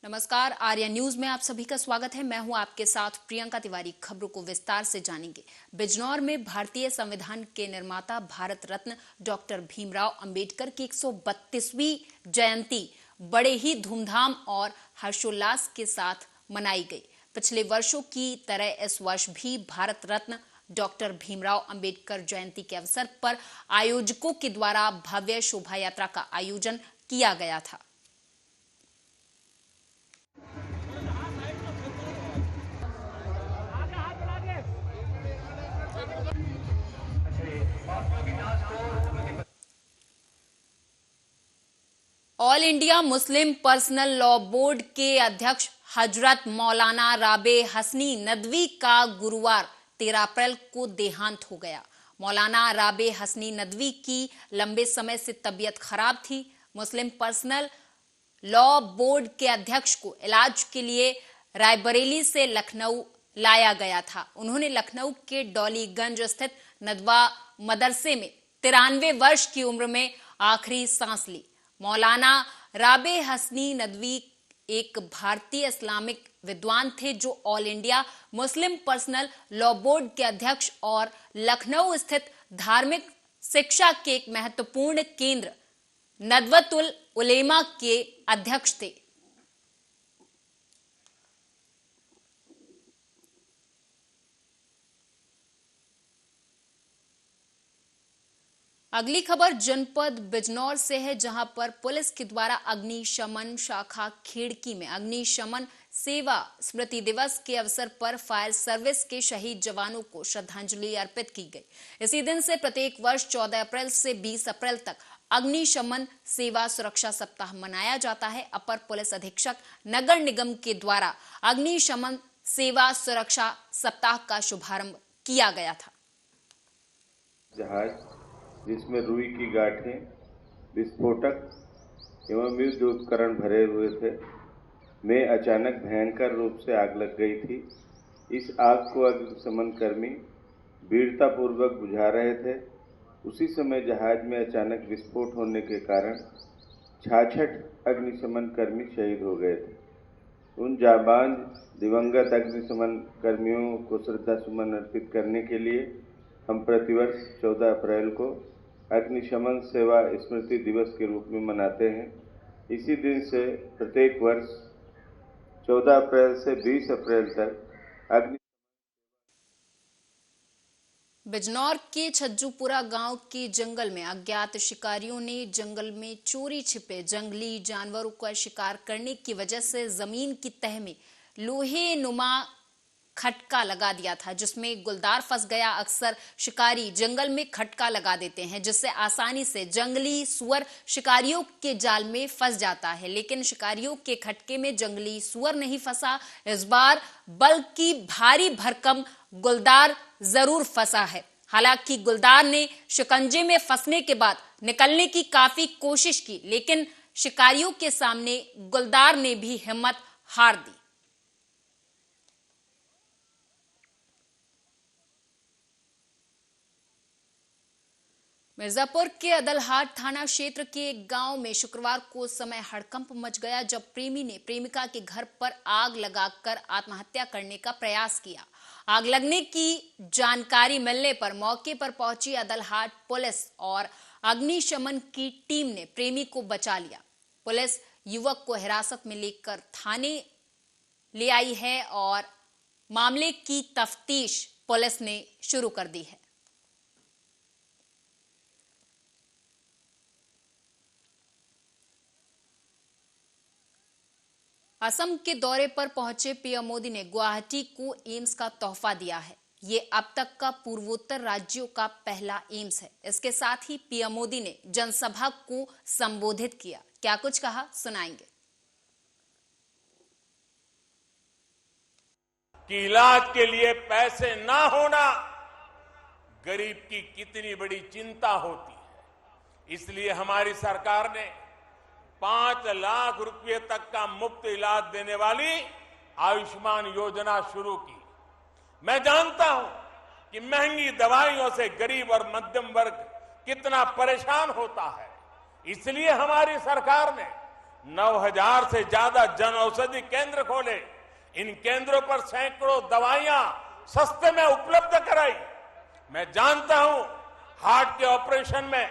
नमस्कार, आर्या न्यूज में आप सभी का स्वागत है। मैं हूं आपके साथ प्रियंका तिवारी। खबरों को विस्तार से जानेंगे। बिजनौर में भारतीय संविधान के निर्माता भारत रत्न डॉक्टर भीमराव अंबेडकर की 132वीं जयंती बड़े ही धूमधाम और हर्षोल्लास के साथ मनाई गई। पिछले वर्षों की तरह इस वर्ष भी भारत रत्न डॉक्टर भीमराव अंबेडकर जयंती के अवसर पर आयोजकों के द्वारा भव्य शोभा यात्रा का आयोजन किया गया था। All India Muslim personal law board के अध्यक्ष हजरत मौलाना राबे हसनी नदवी का गुरुवार 13 अप्रैल को देहांत हो गया। मौलाना राबे हसनी नदवी की लंबे समय से तबीयत खराब थी। मुस्लिम पर्सनल लॉ बोर्ड के अध्यक्ष को इलाज के लिए रायबरेली से लखनऊ लाया गया था। उन्होंने लखनऊ के डॉलीगंज स्थित नदवा मदरसे में 93 वर्ष की उम्र में आखिरी सांस ली। मौलाना राबे हसनी नदवी एक भारतीय इस्लामिक विद्वान थे जो all India Muslim personal law board के अध्यक्ष और लखनऊ स्थित धार्मिक शिक्षा के एक महत्वपूर्ण केंद्र नदवतुल उलेमा के अध्यक्ष थे। अगली खबर जनपद बिजनौर से है, जहां पर पुलिस के द्वारा अग्निशमन शाखा खिड़की में अग्निशमन सेवा स्मृति दिवस के अवसर पर फायर सर्विस के शहीद जवानों को श्रद्धांजलि अर्पित की गई। इसी दिन से प्रत्येक वर्ष 14 अप्रैल से 20 अप्रैल तक अग्निशमन सेवा सुरक्षा सप्ताह मनाया जाता है। अपर पुलिस अधीक्षक नगर निगम के द्वारा अग्निशमन सेवा सुरक्षा सप्ताह का शुभारंभ किया गया था। जहाज जिसमें रुई की गांठें, विस्फोटक एवं युद्ध उपकरण भरे हुए थे, में अचानक भयंकर रूप से आग लग गई थी। इस आग को अग्निशमन कर्मी वीरतापूर्वक बुझा रहे थे। उसी समय जहाज में अचानक विस्फोट होने के कारण 66 अग्निशमन कर्मी शहीद हो गए थे। उन जाबांज दिवंगत अग्निशमन कर्मियों को श्रद्धासुमन अर्पित करने के लिए हम प्रतिवर्ष 14 अप्रैल को अग्निशमन सेवा स्मृति दिवस के रूप में मनाते हैं। इसी दिन से प्रत्येक वर्ष 14 अप्रैल से 20 अप्रैल तक बिजनौर के छज्जूपुरा गांव के जंगल में अज्ञात शिकारियों ने जंगल में चोरी छिपे जंगली जानवरों का शिकार करने की वजह से जमीन की तह में लोहे नुमा खटका लगा दिया था, जिसमें गुलदार फंस गया। अक्सर शिकारी जंगल में खटका लगा देते हैं, जिससे आसानी से जंगली सुअर शिकारियों के जाल में फंस जाता है, लेकिन शिकारियों के खटके में जंगली सुअर नहीं फंसा इस बार, बल्कि भारी भरकम गुलदार जरूर फंसा है। हालांकि गुलदार ने शिकंजे में फंसने के बाद निकलने की काफी कोशिश की, लेकिन शिकारियों के सामने गुलदार ने भी हिम्मत हार दी। मिर्जापुर के अदलहाट थाना क्षेत्र के एक गांव में शुक्रवार को समय हड़कंप मच गया, जब प्रेमी ने प्रेमिका के घर पर आग लगाकर आत्महत्या करने का प्रयास किया। आग लगने की जानकारी मिलने पर मौके पर पहुंची अदलहाट पुलिस और अग्निशमन की टीम ने प्रेमी को बचा लिया। पुलिस युवक को हिरासत में लेकर थाने ले आई है और मामले की तफ्तीश पुलिस ने शुरू कर दी है। असम के दौरे पर पहुंचे पीएम मोदी ने गुवाहाटी को एम्स का तोहफा दिया है। ये अब तक का पूर्वोत्तर राज्यों का पहला एम्स है। इसके साथ ही पीएम मोदी ने जनसभा को संबोधित किया। क्या कुछ कहा, सुनाएंगे। कि इलाज के लिए पैसे ना होना गरीब की कितनी बड़ी चिंता होती है। इसलिए हमारी सरकार ने 5 लाख रुपए तक का मुफ्त इलाज देने वाली आयुष्मान योजना शुरू की। मैं जानता हूं कि महंगी दवाइयों से गरीब और मध्यम वर्ग कितना परेशान होता है। इसलिए हमारी सरकार ने 9,000 से ज्यादा जन औषधि केंद्र खोले। इन केंद्रों पर सैकड़ों दवाइयां सस्ते में उपलब्ध कराई। मैं जानता हूं हार्ट के ऑपरेशन में,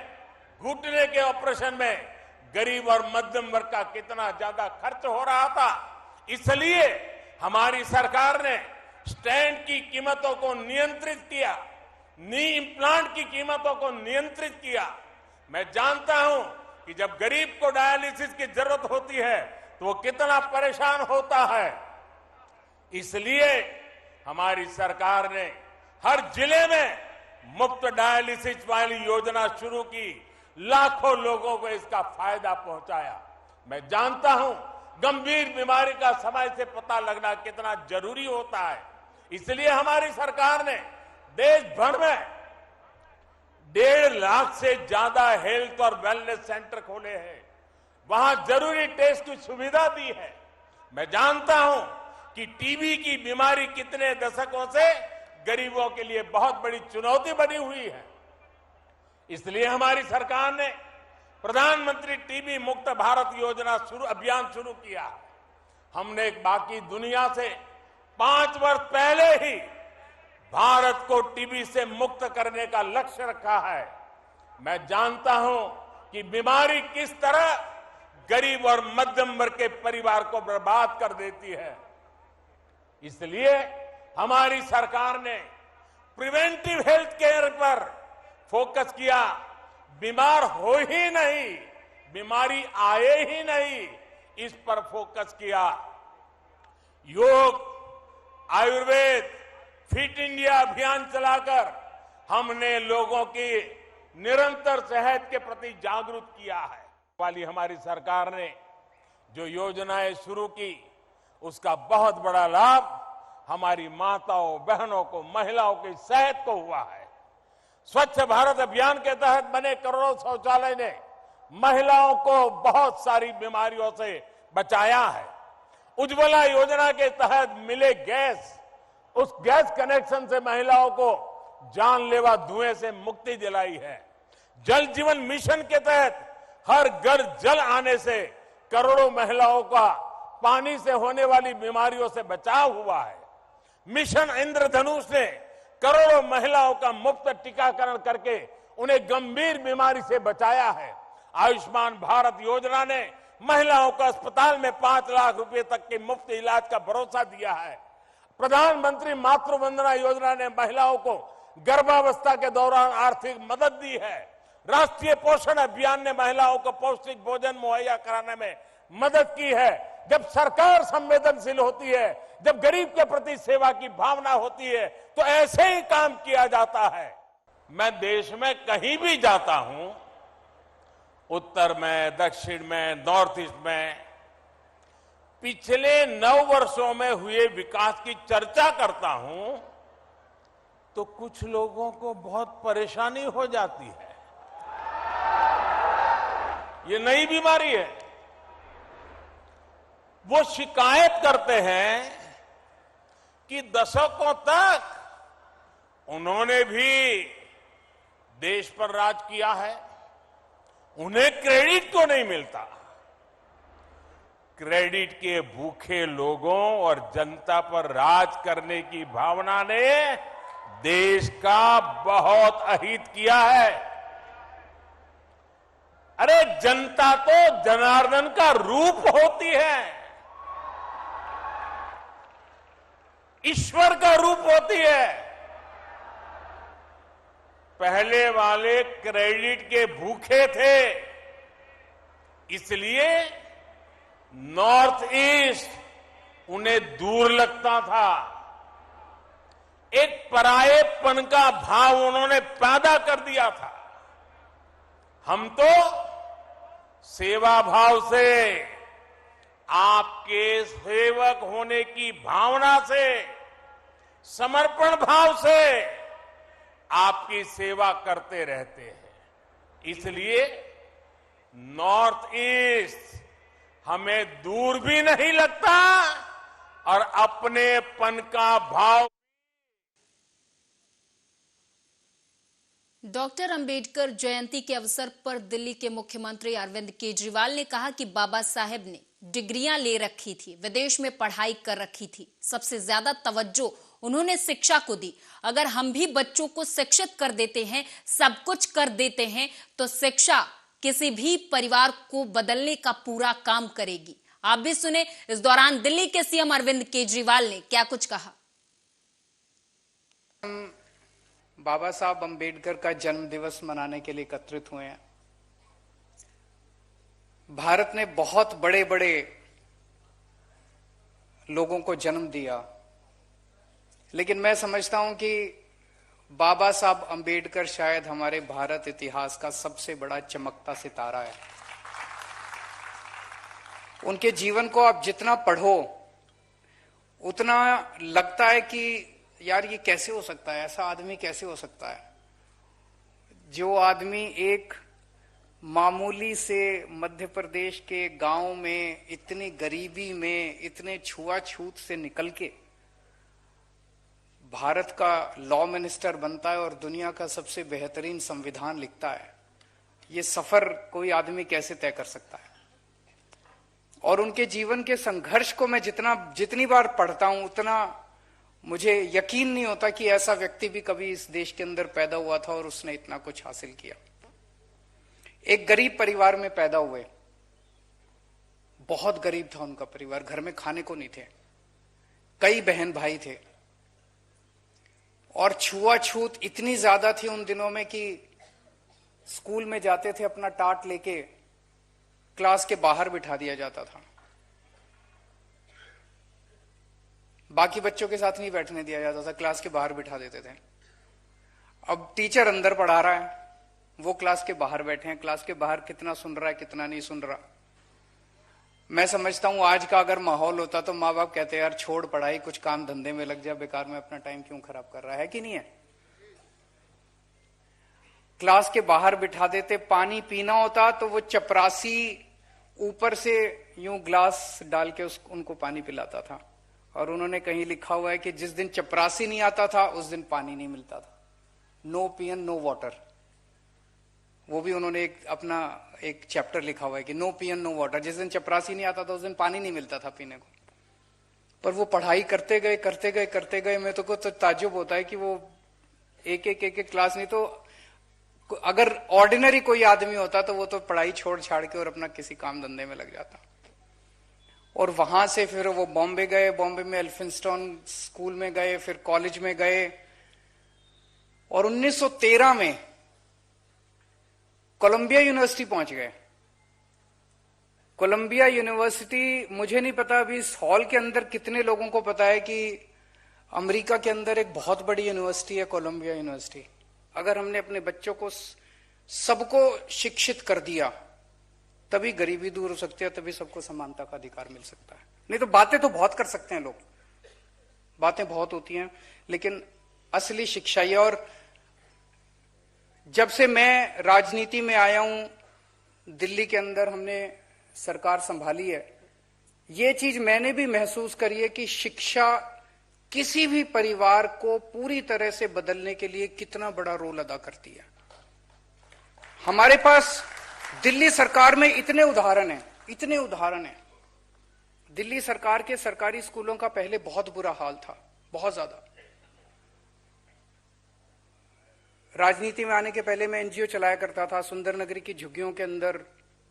घुटने के ऑपरेशन में गरीब और मध्यम वर्ग का कितना ज्यादा खर्च हो रहा था। इसलिए हमारी सरकार ने स्टेंट की कीमतों को नियंत्रित किया, नी इम्प्लांट की कीमतों को नियंत्रित किया। मैं जानता हूं कि जब गरीब को डायलिसिस की जरूरत होती है तो वो कितना परेशान होता है। इसलिए हमारी सरकार ने हर जिले में मुफ्त डायलिसिस वाली योजना शुरू की, लाखों लोगों को इसका फायदा पहुंचाया। मैं जानता हूं गंभीर बीमारी का समय से पता लगना कितना जरूरी होता है। इसलिए हमारी सरकार ने देश भर में 1.5 लाख से ज्यादा हेल्थ और वेलनेस सेंटर खोले हैं। वहां जरूरी टेस्ट की सुविधा दी है। मैं जानता हूं कि टीबी की बीमारी कितने दशकों से गरीबों के लिए बहुत बड़ी चुनौती बनी हुई है। इसलिए हमारी सरकार ने प्रधानमंत्री टीबी मुक्त भारत योजना अभियान शुरू किया। हमने बाकी दुनिया से 5 वर्ष पहले ही भारत को टीबी से मुक्त करने का लक्ष्य रखा है। मैं जानता हूं कि बीमारी किस तरह गरीब और मध्यम वर्ग के परिवार को बर्बाद कर देती है। इसलिए हमारी सरकार ने प्रिवेंटिव हेल्थ केयर पर फोकस किया। बीमार हो ही नहीं, बीमारी आए ही नहीं, इस पर फोकस किया। योग, आयुर्वेद, फिट इंडिया अभियान चलाकर हमने लोगों की निरंतर सेहत के प्रति जागरूक किया है। वाली हमारी सरकार ने जो योजनाएं शुरू की उसका बहुत बड़ा लाभ हमारी माताओं, बहनों को, महिलाओं की सेहत को हुआ है। स्वच्छ भारत अभियान के तहत बने करोड़ों शौचालय ने महिलाओं को बहुत सारी बीमारियों से बचाया है। उज्ज्वला योजना के तहत मिले गैस, उस गैस कनेक्शन से महिलाओं को जानलेवा धुएं से मुक्ति दिलाई है। जल जीवन मिशन के तहत हर घर जल आने से करोड़ों महिलाओं का पानी से होने वाली बीमारियों से बचाव हुआ है। मिशन इंद्रधनुष ने करोड़ों महिलाओं का मुफ्त टीकाकरण करके उन्हें गंभीर बीमारी से बचाया है। आयुष्मान भारत योजना ने महिलाओं को अस्पताल में 5 लाख रुपए तक के मुफ्त इलाज का भरोसा दिया है। प्रधानमंत्री मातृ वंदना योजना ने महिलाओं को गर्भावस्था के दौरान आर्थिक मदद दी है। राष्ट्रीय पोषण अभियान ने महिलाओं को पौष्टिक भोजन मुहैया कराने में मदद की है। जब सरकार संवेदनशील होती है, जब गरीब के प्रति सेवा की भावना होती है, तो ऐसे ही काम किया जाता है। मैं देश में कहीं भी जाता हूं, उत्तर में, दक्षिण में, नॉर्थ ईस्ट में, पिछले 9 वर्षों में हुए विकास की चर्चा करता हूं तो कुछ लोगों को बहुत परेशानी हो जाती है। ये नई बीमारी है। वो शिकायत करते हैं कि दशकों तक उन्होंने भी देश पर राज किया है, उन्हें क्रेडिट क्यों नहीं मिलता। क्रेडिट के भूखे लोगों और जनता पर राज करने की भावना ने देश का बहुत अहित किया है। अरे जनता तो जनार्दन का रूप होती है, ईश्वर का रूप होती है। पहले वाले क्रेडिट के भूखे थे, इसलिए नॉर्थ ईस्ट उन्हें दूर लगता था। एक परायेपन का भाव उन्होंने पैदा कर दिया था। हम तो सेवा भाव से, आपके सेवक होने की भावना से, समर्पण भाव से आपकी सेवा करते रहते हैं। इसलिए नॉर्थ ईस्ट हमें दूर भी नहीं लगता और अपनेपन का भाव डॉक्टर अंबेडकर जयंती के अवसर पर दिल्ली के मुख्यमंत्री अरविंद केजरीवाल ने कहा कि बाबा साहेब ने डिग्रियां ले रखी थी, विदेश में पढ़ाई कर रखी थी, सबसे ज्यादा तवज्जो उन्होंने शिक्षा को दी। अगर हम भी बच्चों को शिक्षित कर देते हैं, सब कुछ कर देते हैं, तो शिक्षा किसी भी परिवार को बदलने का पूरा काम करेगी। आप भी सुने इस दौरान दिल्ली के सीएम अरविंद केजरीवाल ने क्या कुछ कहा। बाबा साहब अंबेडकर का जन्म दिवस मनाने के लिए एकत्रित हुए हैं। भारत ने बहुत बड़े बड़े लोगों को जन्म दिया, लेकिन मैं समझता हूं कि बाबा साहब अंबेडकर शायद हमारे भारत इतिहास का सबसे बड़ा चमकता सितारा है। उनके जीवन को आप जितना पढ़ो उतना लगता है कि यार ये कैसे हो सकता है, ऐसा आदमी कैसे हो सकता है जो आदमी एक मामूली से मध्य प्रदेश के गांव में इतनी गरीबी में इतने छुआछूत से निकल के भारत का लॉ मिनिस्टर बनता है और दुनिया का सबसे बेहतरीन संविधान लिखता है। ये सफर कोई आदमी कैसे तय कर सकता है। और उनके जीवन के संघर्ष को मैं जितनी बार पढ़ता हूं उतना मुझे यकीन नहीं होता कि ऐसा व्यक्ति भी कभी इस देश के अंदर पैदा हुआ था और उसने इतना कुछ हासिल किया। एक गरीब परिवार में पैदा हुए, बहुत गरीब था उनका परिवार, घर में खाने को नहीं थे, कई बहन भाई थे और छुआछूत इतनी ज्यादा थी उन दिनों में कि स्कूल में जाते थे अपना टाट लेके क्लास के बाहर बिठा दिया जाता था, बाकी बच्चों के साथ नहीं बैठने दिया जाता था, क्लास के बाहर बिठा देते थे। अब टीचर अंदर पढ़ा रहा है, वो क्लास के बाहर बैठे हैं, क्लास के बाहर कितना सुन रहा है कितना नहीं सुन रहा। मैं समझता हूं आज का अगर माहौल होता तो माँ बाप कहते यार छोड़ पढ़ाई, कुछ काम धंधे में लग जा, बेकार में अपना टाइम क्यों खराब कर रहा है कि नहीं है। क्लास के बाहर बिठा देते, पानी पीना होता तो वो चपरासी ऊपर से यूं ग्लास डाल के उनको पानी पिलाता था। और उन्होंने कहीं लिखा हुआ है कि जिस दिन चपरासी नहीं आता था उस दिन पानी नहीं मिलता था। नो पियन नो वाटर, वो भी उन्होंने अपना एक चैप्टर लिखा हुआ है कि नो पियन नो वाटर। जिस दिन चपरासी नहीं आता था उस दिन पानी नहीं मिलता था पीने को। पर वो पढ़ाई करते गए। मैं तो ताज्जुब होता है कि वो एक क्लास नहीं तो अगर ऑर्डिनरी कोई आदमी होता तो वो तो पढ़ाई छोड़ छाड़ के और अपना किसी काम धंधे में लग जाता। और वहां से फिर वो बॉम्बे गए, बॉम्बे में एल्फिंस्टन स्कूल में गए, फिर कॉलेज में गए और 1913 में कोलंबिया यूनिवर्सिटी पहुंच गए। कोलंबिया यूनिवर्सिटी, मुझे नहीं पता अभी इस हॉल के अंदर कितने लोगों को पता है कि अमेरिका के अंदर एक बहुत बड़ी यूनिवर्सिटी है कोलंबिया यूनिवर्सिटी। अगर हमने अपने बच्चों को सबको शिक्षित कर दिया तभी गरीबी दूर हो सकती है, तभी सबको समानता का अधिकार मिल सकता है। नहीं तो बातें तो बहुत कर सकते हैं लोग, बातें बहुत होती हैं, लेकिन असली शिक्षा ये। और जब से मैं राजनीति में आया हूं, दिल्ली के अंदर हमने सरकार संभाली है, ये चीज मैंने भी महसूस करी है कि शिक्षा किसी भी परिवार को पूरी तरह से बदलने के लिए कितना बड़ा रोल अदा करती है। हमारे पास दिल्ली सरकार में इतने उदाहरण हैं। दिल्ली सरकार के सरकारी स्कूलों का पहले बहुत बुरा हाल था, बहुत ज्यादा। राजनीति में आने के पहले मैं एनजीओ चलाया करता था, सुंदर नगरी की झुग्गियों के अंदर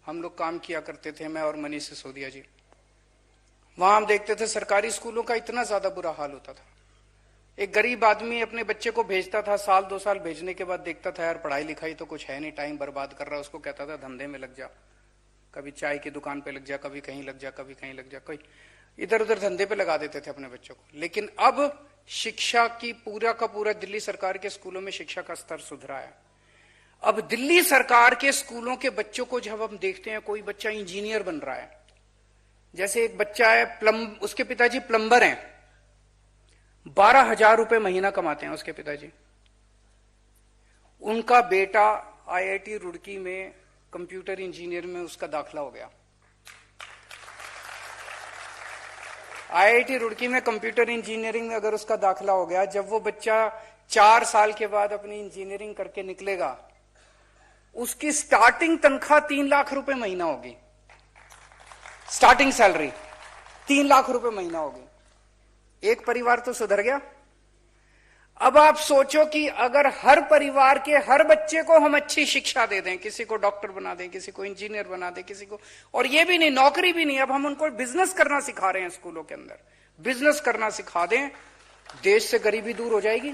हम लोग काम किया करते थे, मैं और मनीष सिसोदिया जी। वहां हम देखते थे सरकारी स्कूलों का इतना ज्यादा बुरा हाल होता था। एक गरीब आदमी अपने बच्चे को भेजता था, साल 2 साल भेजने के बाद देखता था यार पढ़ाई लिखाई तो कुछ है नहीं, टाइम बर्बाद कर रहा है, उसको कहता था धंधे में लग जा, कभी चाय की दुकान पे लग जा, कभी कहीं लग जा, कभी कहीं लग जा, कोई इधर उधर धंधे पे लगा देते थे अपने बच्चों को। लेकिन अब शिक्षा की पूरा का पूरा दिल्ली सरकार के स्कूलों में शिक्षा का स्तर सुधरा है। अब दिल्ली सरकार के स्कूलों के बच्चों को जब हम देखते हैं, कोई बच्चा इंजीनियर बन रहा है, जैसे एक बच्चा है उसके पिताजी प्लम्बर हैं, 12,000 रुपए महीना कमाते हैं उसके पिताजी। उनका बेटा आईआईटी रुड़की में कंप्यूटर इंजीनियर में उसका दाखला हो गया। आईआईटी रुड़की में कंप्यूटर इंजीनियरिंग में अगर उसका दाखला हो गया, जब वो बच्चा 4 साल के बाद अपनी इंजीनियरिंग करके निकलेगा, उसकी स्टार्टिंग तनख्वाह 3 लाख रुपए महीना होगी। स्टार्टिंग सैलरी 3 लाख रुपए महीना होगी। एक परिवार तो सुधर गया। अब आप सोचो कि अगर हर परिवार के हर बच्चे को हम अच्छी शिक्षा दे दें, किसी को डॉक्टर बना दें, किसी को इंजीनियर बना दें, किसी को, और ये भी नहीं, नौकरी भी नहीं, अब हम उनको बिजनेस करना सिखा रहे हैं स्कूलों के अंदर, बिजनेस करना सिखा दें, देश से गरीबी दूर हो जाएगी।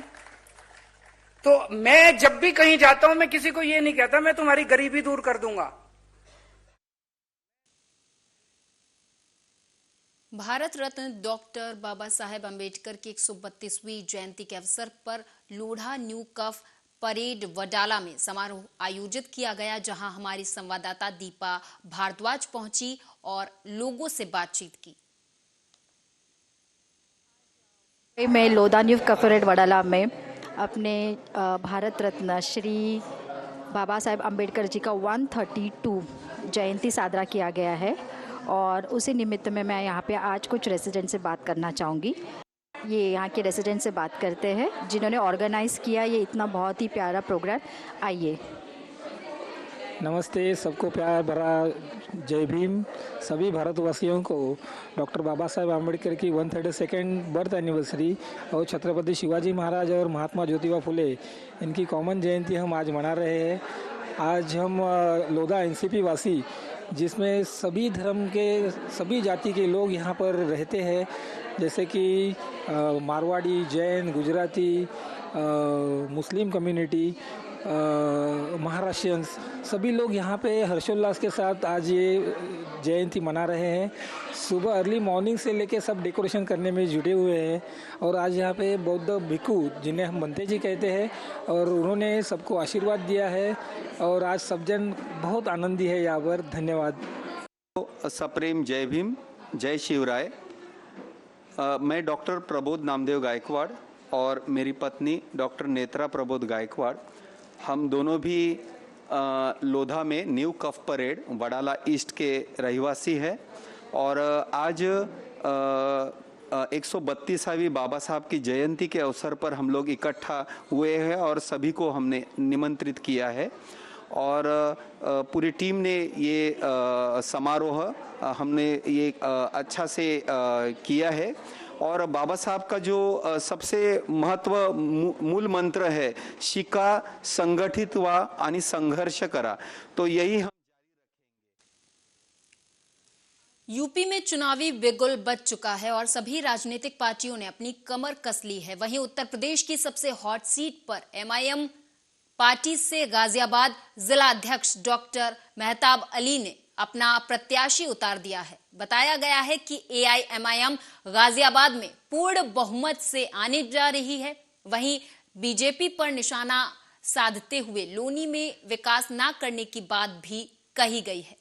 तो मैं जब भी कहीं जाता हूं, मैं किसी को ये नहीं कहता मैं तुम्हारी गरीबी दूर कर दूंगा। भारत रत्न डॉक्टर बाबा साहेब अम्बेडकर की 132वीं जयंती के अवसर पर लोढ़ा न्यू कफ परेड वडाला में समारोह आयोजित किया गया, जहां हमारी संवाददाता दीपा भारद्वाज पहुंची और लोगों से बातचीत की। मैं लोढ़ा न्यू कफ परेड वडाला में अपने भारत रत्न श्री बाबा साहेब अम्बेडकर जी का 132 जयंती साजरा किया गया है, और उसी निमित्त में मैं यहाँ पे आज कुछ रेसिडेंट से बात करना चाहूँगी। ये यहाँ के रेसिडेंट से बात करते हैं जिन्होंने ऑर्गेनाइज़ किया ये इतना बहुत ही प्यारा प्रोग्राम। आइए। नमस्ते, सबको प्यार भरा जय भीम। सभी भारतवासियों को डॉक्टर बाबा साहेब आम्बेडकर की 132nd बर्थ एनिवर्सरी और छत्रपति शिवाजी महाराज और महात्मा ज्योतिबा फुले इनकी कॉमन जयंती हम आज मना रहे हैं। आज हम लोधा एनसीपी वासी, जिसमें सभी धर्म के सभी जाति के लोग यहाँ पर रहते हैं, जैसे कि मारवाड़ी, जैन, गुजराती, मुस्लिम कम्युनिटी, महाराष्ट्रियंस, सभी लोग यहाँ पे हर्षोल्लास के साथ आज ये जयंती मना रहे हैं। सुबह अर्ली मॉर्निंग से लेके सब डेकोरेशन करने में जुटे हुए हैं, और आज यहाँ पे बौद्ध भिक्खु, जिन्हें हम बंते जी कहते हैं, और उन्होंने सबको आशीर्वाद दिया है, और आज सब जन बहुत आनंदी है यहाँ पर। धन्यवाद। सप्रेम जय भीम, जय शिवराय। मैं डॉक्टर प्रबोध नामदेव गायकवाड़ और मेरी पत्नी डॉक्टर नेत्रा प्रबोध गायकवाड़, हम दोनों भी लोधा में न्यू कफ परेड वडाला ईस्ट के रहिवासी हैं, और आज 132वीं बाबा साहब की जयंती के अवसर पर हम लोग इकट्ठा हुए हैं, और सभी को हमने निमंत्रित किया है, और पूरी टीम ने ये समारोह हमने ये अच्छा से किया है। और बाबा साहब का जो सबसे मूल मंत्र है, शिका, संगठित व्हा आणि संघर्ष करा, तो यही हम यूपी में चुनावी बिगुल बज चुका है और सभी राजनीतिक पार्टियों ने अपनी कमर कस ली है। वहीं उत्तर प्रदेश की सबसे हॉट सीट पर एमआईएम पार्टी से गाजियाबाद जिला अध्यक्ष डॉक्टर मेहताब अली ने अपना प्रत्याशी उतार दिया है। बताया गया है कि एआईएमआईएम गाजियाबाद में पूर्ण बहुमत से आने जा रही है। वहीं बीजेपी पर निशाना साधते हुए लोनी में विकास न करने की बात भी कही गई है।